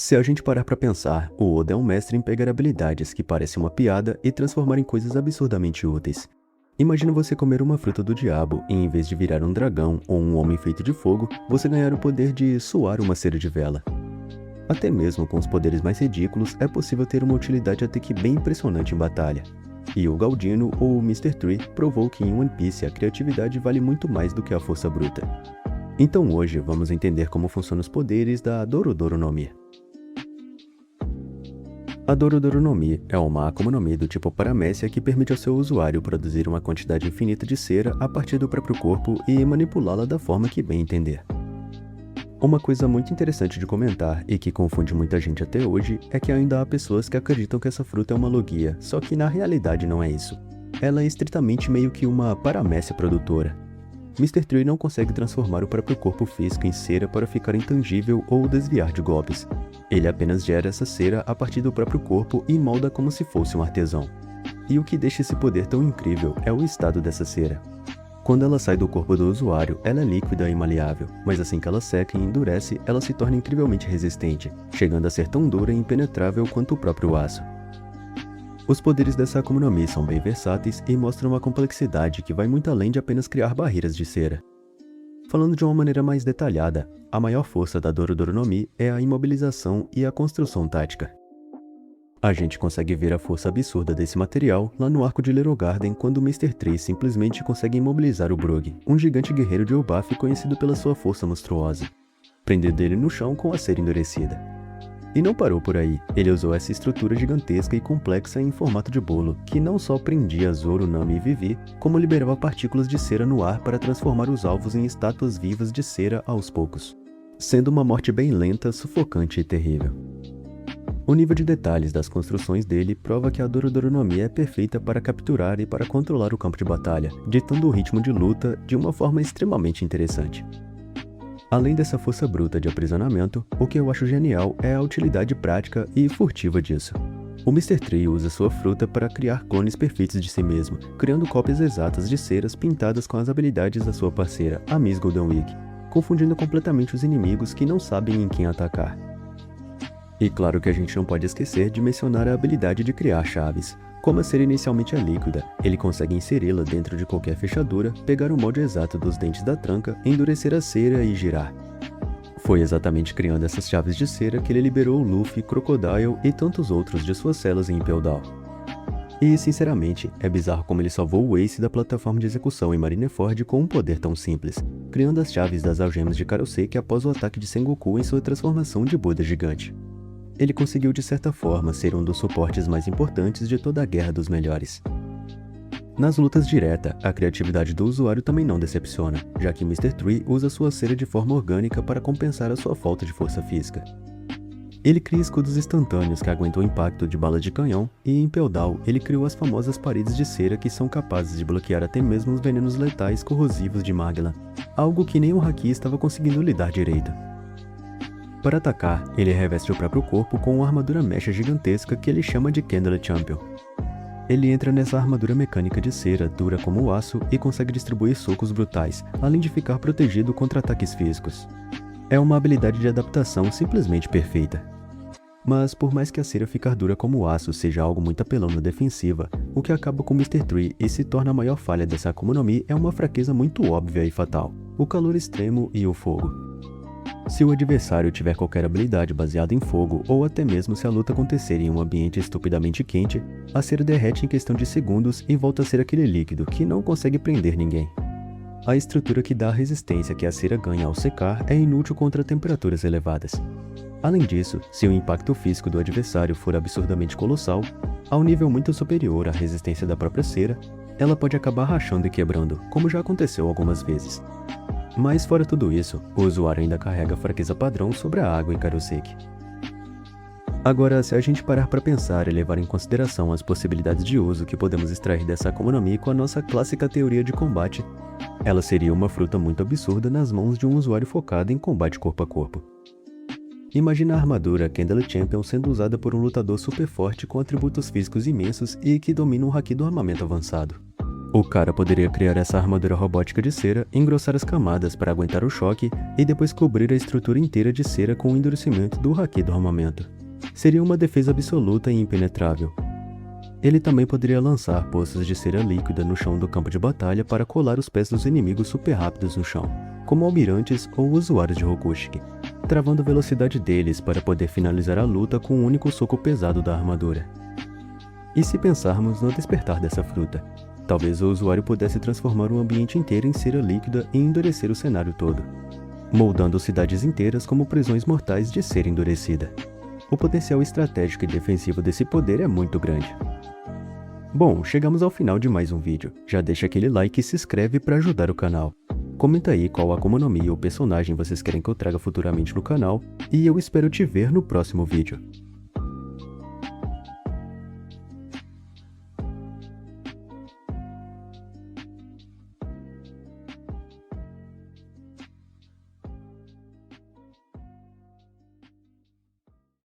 Se a gente parar pra pensar, o Oda é um mestre em pegar habilidades que parecem uma piada e transformar em coisas absurdamente úteis. Imagina você comer uma fruta do diabo e, em vez de virar um dragão ou um homem feito de fogo, você ganhar o poder de suar uma cera de vela. Até mesmo com os poderes mais ridículos, é possível ter uma utilidade até que bem impressionante em batalha. E o Galdino, ou o Mr. Tree, provou que em One Piece a criatividade vale muito mais do que a força bruta. Então hoje vamos entender como funcionam os poderes da Dorodoro no Mi. A Dorodoro no Mi é uma Akuma no Mi do tipo Paramécia que permite ao seu usuário produzir uma quantidade infinita de cera a partir do próprio corpo e manipulá-la da forma que bem entender. Uma coisa muito interessante de comentar e que confunde muita gente até hoje é que ainda há pessoas que acreditam que essa fruta é uma logia, só que na realidade não é isso. Ela é estritamente meio que uma paramécia produtora. Mr. Tree não consegue transformar o próprio corpo físico em cera para ficar intangível ou desviar de golpes. Ele apenas gera essa cera a partir do próprio corpo e molda como se fosse um artesão. E o que deixa esse poder tão incrível é o estado dessa cera. Quando ela sai do corpo do usuário, ela é líquida e maleável, mas assim que ela seca e endurece, ela se torna incrivelmente resistente, chegando a ser tão dura e impenetrável quanto o próprio aço. Os poderes dessa Akuma no Mi são bem versáteis e mostram uma complexidade que vai muito além de apenas criar barreiras de cera. Falando de uma maneira mais detalhada, a maior força da Dorodoro no Mi é a imobilização e a construção tática. A gente consegue ver a força absurda desse material lá no arco de Little Garden quando o Mr. Tree simplesmente consegue imobilizar o Brook, um gigante guerreiro de Elbaf conhecido pela sua força monstruosa, prendendo ele no chão com a cera endurecida. E não parou por aí, ele usou essa estrutura gigantesca e complexa em formato de bolo, que não só prendia Zoro, Nami e Vivi, como liberava partículas de cera no ar para transformar os alvos em estátuas vivas de cera aos poucos, sendo uma morte bem lenta, sufocante e terrível. O nível de detalhes das construções dele prova que a Dorodoro no Mi é perfeita para capturar e para controlar o campo de batalha, ditando o ritmo de luta de uma forma extremamente interessante. Além dessa força bruta de aprisionamento, o que eu acho genial é a utilidade prática e furtiva disso. O Mr. Tree usa sua fruta para criar clones perfeitos de si mesmo, criando cópias exatas de ceras pintadas com as habilidades da sua parceira, a Miss Golden Week, confundindo completamente os inimigos que não sabem em quem atacar. E claro que a gente não pode esquecer de mencionar a habilidade de criar chaves. Como a cera inicialmente é líquida, ele consegue inseri-la dentro de qualquer fechadura, pegar o molde exato dos dentes da tranca, endurecer a cera e girar. Foi exatamente criando essas chaves de cera que ele liberou o Luffy, Crocodile e tantos outros de suas celas em Impel Down. E sinceramente, é bizarro como ele salvou o Ace da plataforma de execução em Marineford com um poder tão simples, criando as chaves das algemas de Karoseki após o ataque de Sengoku em sua transformação de Buda gigante. Ele conseguiu de certa forma ser um dos suportes mais importantes de toda a Guerra dos Melhores. Nas lutas direta, a criatividade do usuário também não decepciona, já que Mr. Tree usa sua cera de forma orgânica para compensar a sua falta de força física. Ele cria escudos instantâneos que aguentam o impacto de balas de canhão, e em Impel Down ele criou as famosas paredes de cera que são capazes de bloquear até mesmo os venenos letais corrosivos de Magellan, algo que nem o Haki estava conseguindo lidar direito. Para atacar, ele reveste o próprio corpo com uma armadura mecha gigantesca que ele chama de Candle Champion. Ele entra nessa armadura mecânica de cera, dura como o aço, e consegue distribuir socos brutais, além de ficar protegido contra ataques físicos. É uma habilidade de adaptação simplesmente perfeita. Mas por mais que a cera ficar dura como o aço seja algo muito apelão na defensiva, o que acaba com Mr. Tree e se torna a maior falha dessa Akuma no Mi é uma fraqueza muito óbvia e fatal: o calor extremo e o fogo. Se o adversário tiver qualquer habilidade baseada em fogo, ou até mesmo se a luta acontecer em um ambiente estupidamente quente, a cera derrete em questão de segundos e volta a ser aquele líquido que não consegue prender ninguém. A estrutura que dá a resistência que a cera ganha ao secar é inútil contra temperaturas elevadas. Além disso, se o impacto físico do adversário for absurdamente colossal, a um nível muito superior à resistência da própria cera, ela pode acabar rachando e quebrando, como já aconteceu algumas vezes. Mas fora tudo isso, o usuário ainda carrega a fraqueza padrão sobre a água em Karoseki. Agora, se a gente parar para pensar e levar em consideração as possibilidades de uso que podemos extrair dessa Akuma no Mi com a nossa clássica teoria de combate, ela seria uma fruta muito absurda nas mãos de um usuário focado em combate corpo a corpo. Imagina a armadura Candle Champion sendo usada por um lutador super forte com atributos físicos imensos e que domina o Haki do armamento avançado. O cara poderia criar essa armadura robótica de cera, engrossar as camadas para aguentar o choque e depois cobrir a estrutura inteira de cera com o endurecimento do haki do armamento. Seria uma defesa absoluta e impenetrável. Ele também poderia lançar poças de cera líquida no chão do campo de batalha para colar os pés dos inimigos super rápidos no chão, como almirantes ou usuários de Rokushiki, travando a velocidade deles para poder finalizar a luta com um único soco pesado da armadura. E se pensarmos no despertar dessa fruta? Talvez o usuário pudesse transformar o ambiente inteiro em cera líquida e endurecer o cenário todo, moldando cidades inteiras como prisões mortais de cera endurecida. O potencial estratégico e defensivo desse poder é muito grande. Bom, chegamos ao final de mais um vídeo. Já deixa aquele like e se inscreve para ajudar o canal. Comenta aí qual Akuma no Mi ou personagem vocês querem que eu traga futuramente no canal, e eu espero te ver no próximo vídeo.